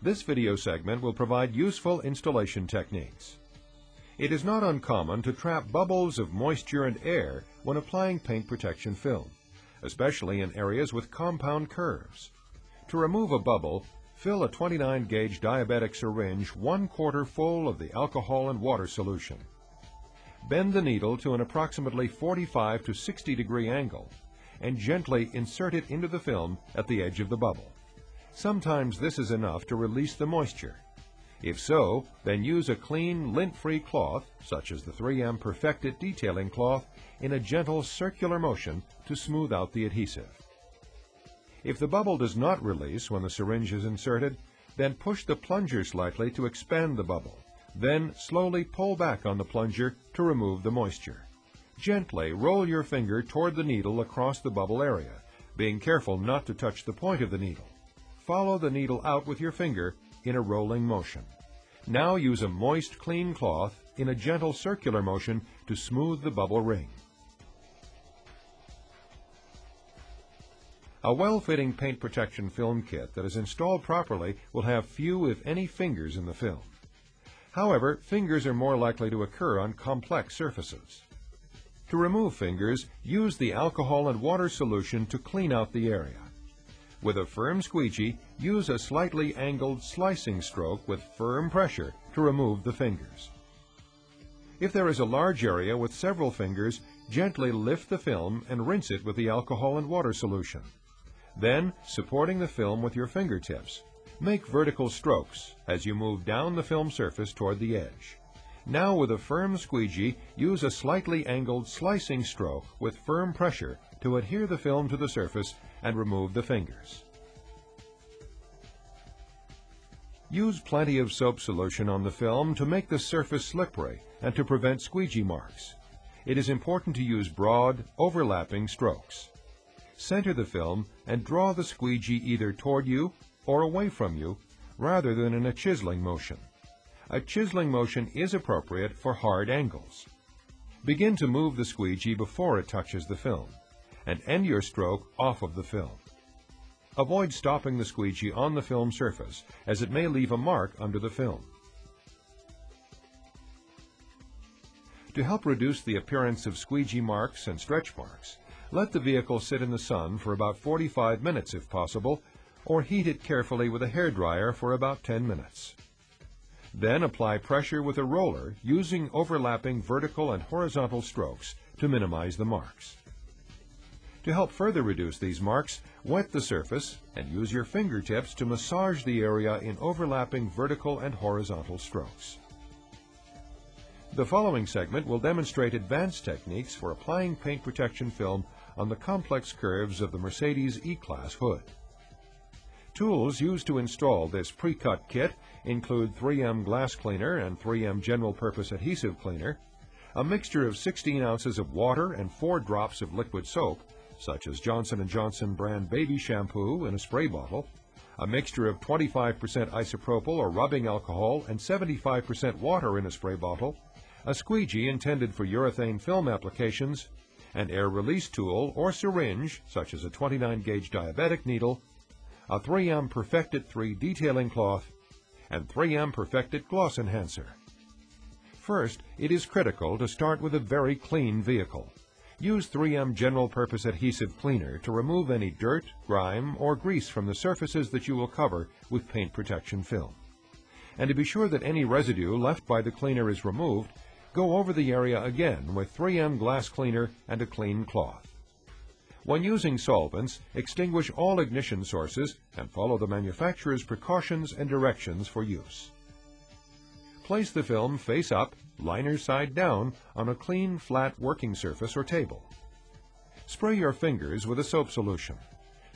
This video segment will provide useful installation techniques. It is not uncommon to trap bubbles of moisture and air when applying paint protection film, especially in areas with compound curves. To remove a bubble, fill a 29-gauge diabetic syringe 1/4 full of the alcohol and water solution. Bend the needle to an approximately 45 to 60 degree angle and gently insert it into the film at the edge of the bubble. Sometimes this is enough to release the moisture. If so, then use a clean, lint-free cloth, such as the 3M Perfect-It detailing cloth, in a gentle circular motion to smooth out the adhesive. If the bubble does not release when the syringe is inserted, then push the plunger slightly to expand the bubble. Then slowly pull back on the plunger to remove the moisture. Gently roll your finger toward the needle across the bubble area, being careful not to touch the point of the needle. Follow the needle out with your finger in a rolling motion. Now use a moist, clean cloth in a gentle circular motion to smooth the bubble ring. A well-fitting paint protection film kit that is installed properly will have few, if any, fingers in the film. However, fingers are more likely to occur on complex surfaces. To remove fingers, use the alcohol and water solution to clean out the area. With a firm squeegee, use a slightly angled slicing stroke with firm pressure to remove the fingers. If there is a large area with several fingers, gently lift the film and rinse it with the alcohol and water solution. Then, supporting the film with your fingertips, make vertical strokes as you move down the film surface toward the edge. Now, with a firm squeegee, use a slightly angled slicing stroke with firm pressure to adhere the film to the surface and remove the fingers. Use plenty of soap solution on the film to make the surface slippery and to prevent squeegee marks. It is important to use broad, overlapping strokes. Center the film and draw the squeegee either toward you or away from you, rather than in a chiseling motion. A chiseling motion is appropriate for hard angles. Begin to move the squeegee before it touches the film, and end your stroke off of the film. Avoid stopping the squeegee on the film surface, as it may leave a mark under the film. To help reduce the appearance of squeegee marks and stretch marks, let the vehicle sit in the sun for about 45 minutes if possible, or heat it carefully with a hairdryer for about 10 minutes. Then apply pressure with a roller using overlapping vertical and horizontal strokes to minimize the marks. To help further reduce these marks, wet the surface and use your fingertips to massage the area in overlapping vertical and horizontal strokes. The following segment will demonstrate advanced techniques for applying paint protection film on the complex curves of the Mercedes E-Class hood. Tools used to install this pre-cut kit include 3M glass cleaner and 3M general purpose adhesive cleaner, a mixture of 16 ounces of water and 4 drops of liquid soap, such as Johnson & Johnson brand baby shampoo in a spray bottle, a mixture of 25% isopropyl or rubbing alcohol and 75% water in a spray bottle, a squeegee intended for urethane film applications, an air release tool or syringe, such as a 29-gauge diabetic needle, a 3M Perfect-It 3 detailing cloth, and 3M Perfect-It gloss enhancer. First, it is critical to start with a very clean vehicle. Use 3M general purpose adhesive cleaner to remove any dirt, grime, or grease from the surfaces that you will cover with paint protection film. And to be sure that any residue left by the cleaner is removed, go over the area again with 3M glass cleaner and a clean cloth. When using solvents, extinguish all ignition sources and follow the manufacturer's precautions and directions for use. Place the film face up, liner side down, on a clean, flat working surface or table. Spray your fingers with a soap solution.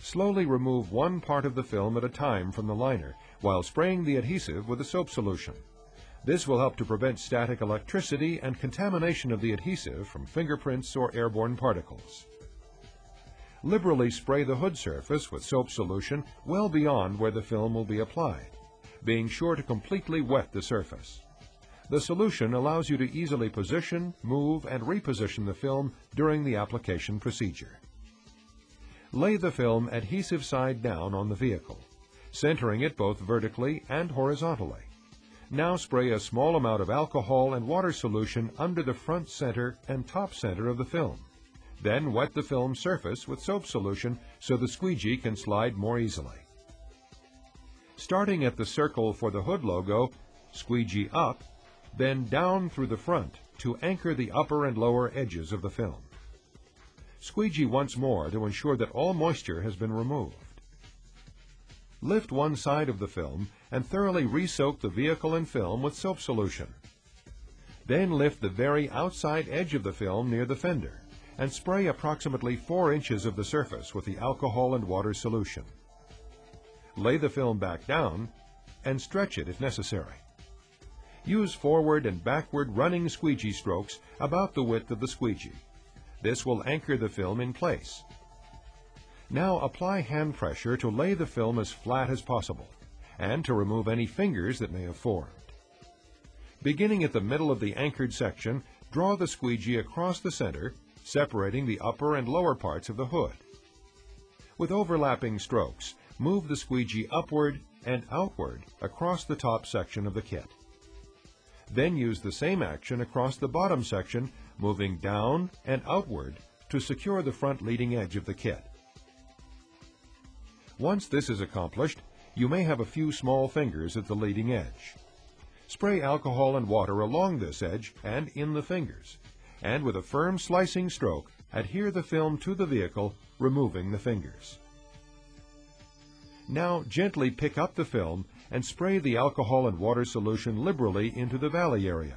Slowly remove one part of the film at a time from the liner while spraying the adhesive with the soap solution. This will help to prevent static electricity and contamination of the adhesive from fingerprints or airborne particles. Liberally spray the hood surface with soap solution well beyond where the film will be applied, being sure to completely wet the surface. The solution allows you to easily position, move, and reposition the film during the application procedure. Lay the film adhesive side down on the vehicle. centering it both vertically and horizontally. Now spray a small amount of alcohol and water solution under the front center and top center of the film. Then wet the film surface with soap solution so the squeegee can slide more easily. Starting at the circle for the hood logo, squeegee up, then down through the front to anchor the upper and lower edges of the film. Squeegee once more to ensure that all moisture has been removed. Lift one side of the film and thoroughly re-soak the vehicle and film with soap solution. Then lift the very outside edge of the film near the fender and spray approximately 4 inches of the surface with the alcohol and water solution. Lay the film back down and stretch it if necessary. Use forward and backward running squeegee strokes about the width of the squeegee. This will anchor the film in place. Now apply hand pressure to lay the film as flat as possible and to remove any fingers that may have formed. Beginning at the middle of the anchored section, draw the squeegee across the center, separating the upper and lower parts of the hood. With overlapping strokes, move the squeegee upward and outward across the top section of the kit. Then use the same action across the bottom section, moving down and outward to secure the front leading edge of the kit. Once this is accomplished, you may have a few small fingers at the leading edge. Spray alcohol and water along this edge and in the fingers, and with a firm slicing stroke, adhere the film to the vehicle, removing the fingers. Now gently pick up the film and spray the alcohol and water solution liberally into the valley area.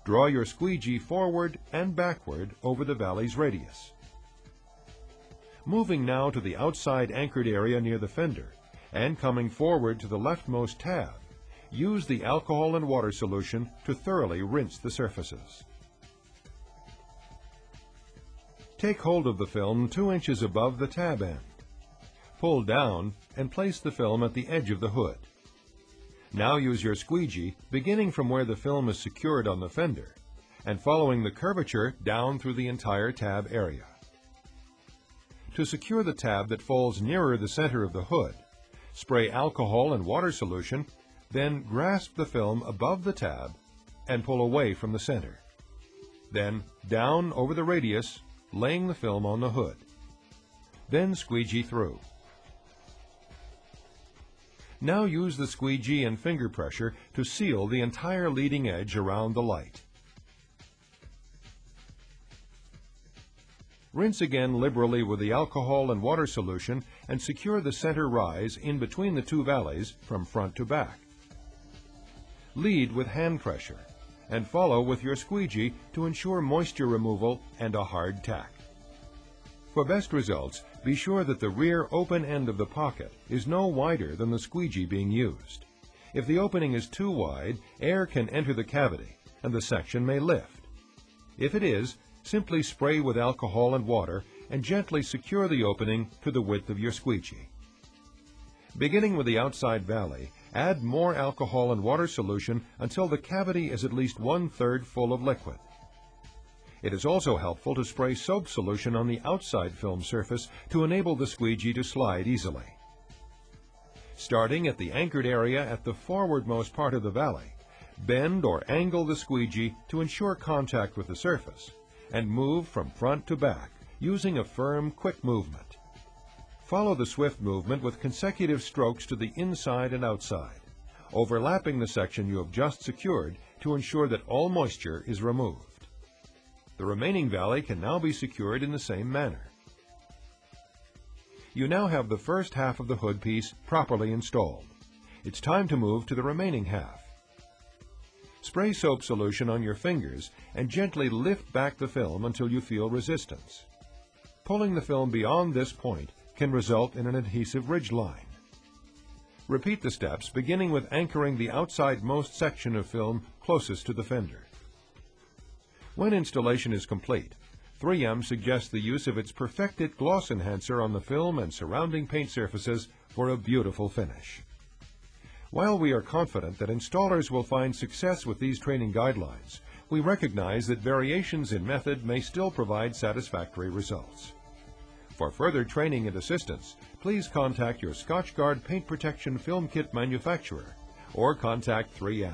Draw your squeegee forward and backward over the valley's radius. Moving now to the outside anchored area near the fender, and coming forward to the leftmost tab, use the alcohol and water solution to thoroughly rinse the surfaces. Take hold of the film 2 inches above the tab end. Pull down and place the film at the edge of the hood. Now use your squeegee, beginning from where the film is secured on the fender, and following the curvature down through the entire tab area. To secure the tab that falls nearer the center of the hood, spray alcohol and water solution, then grasp the film above the tab and pull away from the center. Then down over the radius, laying the film on the hood. Then squeegee through. Now use the squeegee and finger pressure to seal the entire leading edge around the light. Rinse again liberally with the alcohol and water solution and secure the center rise in between the two valleys from front to back. Lead with hand pressure and follow with your squeegee to ensure moisture removal and a hard tack. For best results, be sure that the rear open end of the pocket is no wider than the squeegee being used. If the opening is too wide, air can enter the cavity and the section may lift. If it is, simply spray with alcohol and water and gently secure the opening to the width of your squeegee. Beginning with the outside valley, add more alcohol and water solution until the cavity is at least 1/3 full of liquid. It is also helpful to spray soap solution on the outside film surface to enable the squeegee to slide easily. Starting at the anchored area at the forwardmost part of the valley, bend or angle the squeegee to ensure contact with the surface, and move from front to back using a firm, quick movement. Follow the swift movement with consecutive strokes to the inside and outside, overlapping the section you have just secured to ensure that all moisture is removed. The remaining valley can now be secured in the same manner. You now have the first half of the hood piece properly installed. It's time to move to the remaining half. Spray soap solution on your fingers and gently lift back the film until you feel resistance. Pulling the film beyond this point can result in an adhesive ridge line. Repeat the steps, beginning with anchoring the outside-most section of film closest to the fender. When installation is complete, 3M suggests the use of its perfected gloss enhancer on the film and surrounding paint surfaces for a beautiful finish. While we are confident that installers will find success with these training guidelines, we recognize that variations in method may still provide satisfactory results. For further training and assistance, please contact your Scotchgard paint protection film kit manufacturer or contact 3M.